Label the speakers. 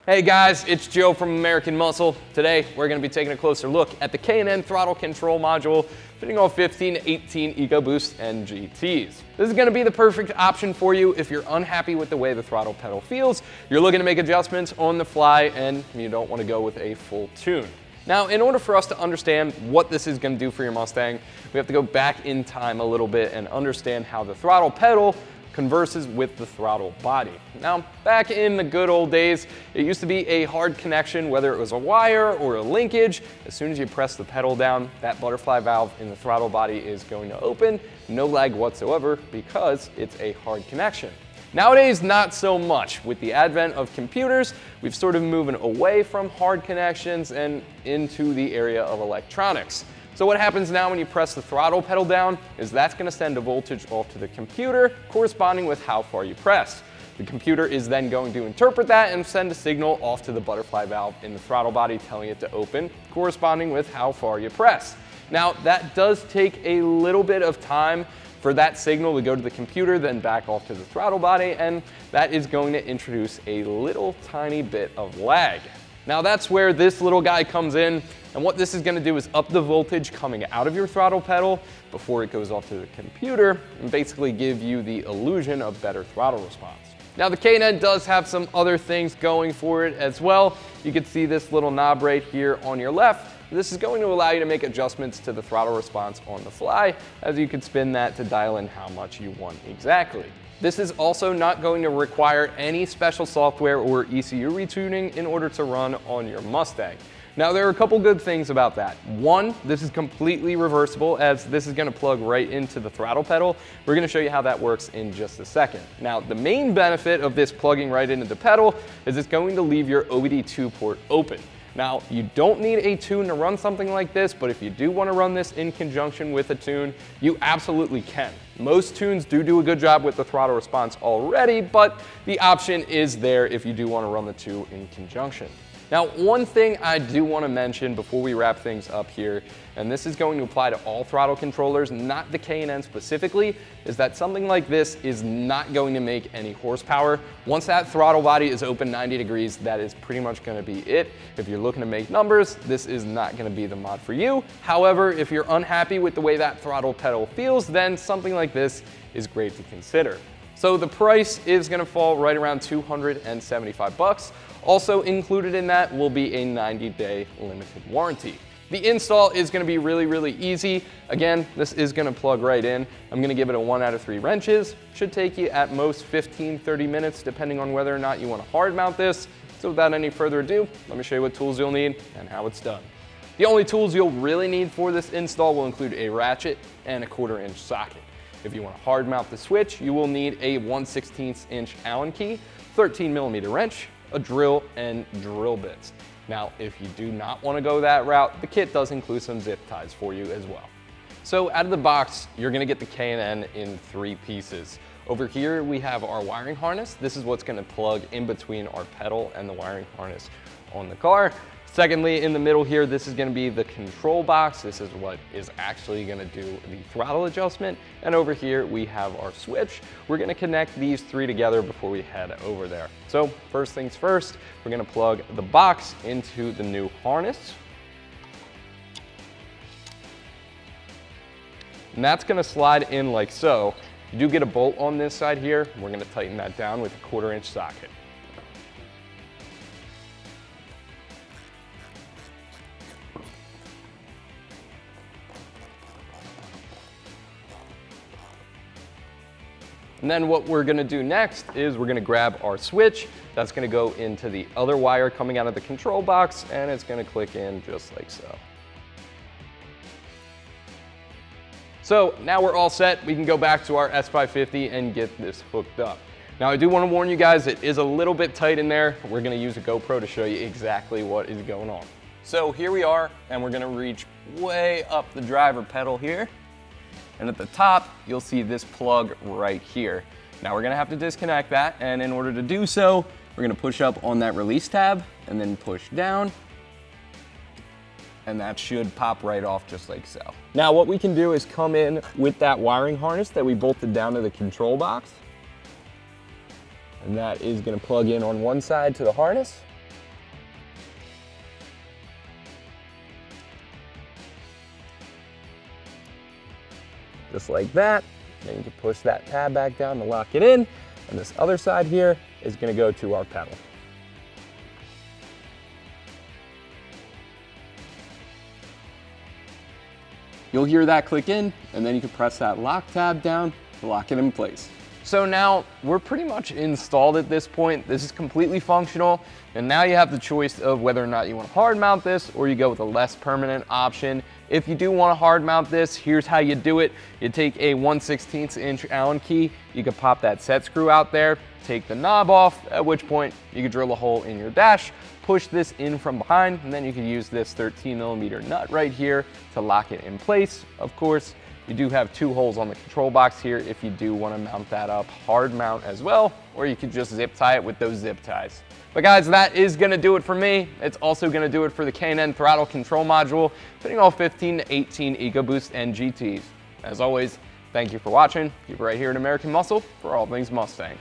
Speaker 1: Hey guys, it's Joe from American Muscle. Today we're going to be taking a closer look at the K&N Throttle Control Module fitting all 15 to 18 EcoBoost and GTs. This is going to be the perfect option for you if you're unhappy with the way the throttle pedal feels, you're looking to make adjustments on the fly, and you don't want to go with a full tune. Now, in order for us to understand what this is going to do for your Mustang, we have to go back in time a little bit and understand how the throttle pedal converses with the throttle body. Now, back in the good old days, it used to be a hard connection, whether it was a wire or a linkage. As soon as you press the pedal down, that butterfly valve in the throttle body is going to open, no lag whatsoever, because it's a hard connection. Nowadays, not so much. With the advent of computers, we've sort of moving away from hard connections and into the area of electronics. So what happens now when you press the throttle pedal down is that's going to send a voltage off to the computer corresponding with how far you press. The computer is then going to interpret that and send a signal off to the butterfly valve in the throttle body telling it to open, corresponding with how far you press. Now, that does take a little bit of time for that signal to go to the computer, then back off to the throttle body, and that is going to introduce a little tiny bit of lag. Now that's where this little guy comes in, and what this is going to do is up the voltage coming out of your throttle pedal before it goes off to the computer and basically give you the illusion of better throttle response. Now the K&N does have some other things going for it as well. You can see this little knob right here on your left. This is going to allow you to make adjustments to the throttle response on the fly, as you can spin that to dial in how much you want exactly. This is also not going to require any special software or ECU retuning in order to run on your Mustang. Now, there are a couple good things about that. One, this is completely reversible, as this is going to plug right into the throttle pedal. We're going to show you how that works in just a second. Now, the main benefit of this plugging right into the pedal is it's going to leave your OBD2 port open. Now, you don't need a tune to run something like this, but if you do want to run this in conjunction with a tune, you absolutely can. Most tunes do a good job with the throttle response already, but the option is there if you do want to run the two in conjunction. Now, one thing I do want to mention before we wrap things up here, and this is going to apply to all throttle controllers, not the K&N specifically, is that something like this is not going to make any horsepower. Once that throttle body is open 90 degrees, that is pretty much going to be it. If you're looking to make numbers, this is not going to be the mod for you. However, if you're unhappy with the way that throttle pedal feels, then something like this is great to consider. So the price is going to fall right around $275. Also included in that will be a 90-day limited warranty. The install is going to be really easy. Again, this is going to plug right in. I'm going to give it a 1 out of 3 wrenches. Should take you at most 15-30 minutes depending on whether or not you want to hard mount this. So without any further ado, let me show you what tools you'll need and how it's done. The only tools you'll really need for this install will include a ratchet and a 1/4 inch socket. If you want to hard mount the switch, you will need a 1/16 inch Allen key, 13mm wrench, a drill, and drill bits. Now, if you do not want to go that route, the kit does include some zip ties for you as well. So out of the box, you're going to get the K&N in 3 pieces. Over here, we have our wiring harness. This is what's going to plug in between our pedal and the wiring harness on the car. Secondly, in the middle here, this is going to be the control box. This is what is actually going to do the throttle adjustment. And over here, we have our switch. We're going to connect these 3 together before we head over there. So first things first, we're going to plug the box into the new harness. And that's going to slide in like so. You do get a bolt on this side here. We're going to tighten that down with a 1/4 inch socket. And then what we're going to do next is we're going to grab our switch. That's going to go into the other wire coming out of the control box, and it's going to click in just like so. So now we're all set. We can go back to our S550 and get this hooked up. Now I do want to warn you guys, it is a little bit tight in there. We're going to use a GoPro to show you exactly what is going on. So here we are, and we're going to reach way up the driver pedal here. And at the top, you'll see this plug right here. Now we're gonna have to disconnect that, and in order to do so, we're gonna push up on that release tab and then push down, and that should pop right off just like so. Now what we can do is come in with that wiring harness that we bolted down to the control box, and that is gonna plug in on one side to the harness, just like that. Then you can push that tab back down to lock it in. And this other side here is gonna go to our pedal. You'll hear that click in, and then you can press that lock tab down to lock it in place. So now we're pretty much installed at this point. This is completely functional, and now you have the choice of whether or not you want to hard mount this or you go with a less permanent option. If you do want to hard mount this, here's how you do it. You take a 1/16 inch Allen key, you can pop that set screw out there, take the knob off, at which point you can drill a hole in your dash, push this in from behind, and then you can use this 13mm nut right here to lock it in place. Of course, you do have 2 holes on the control box here if you do want to mount that up hard mount as well, or you could just zip tie it with those zip ties. But guys, that is going to do it for me. It's also going to do it for the K&N Throttle Control Module, fitting all 15 to 18 EcoBoost and GTs. As always, thank you for watching. Keep it right here at American Muscle for all things Mustang.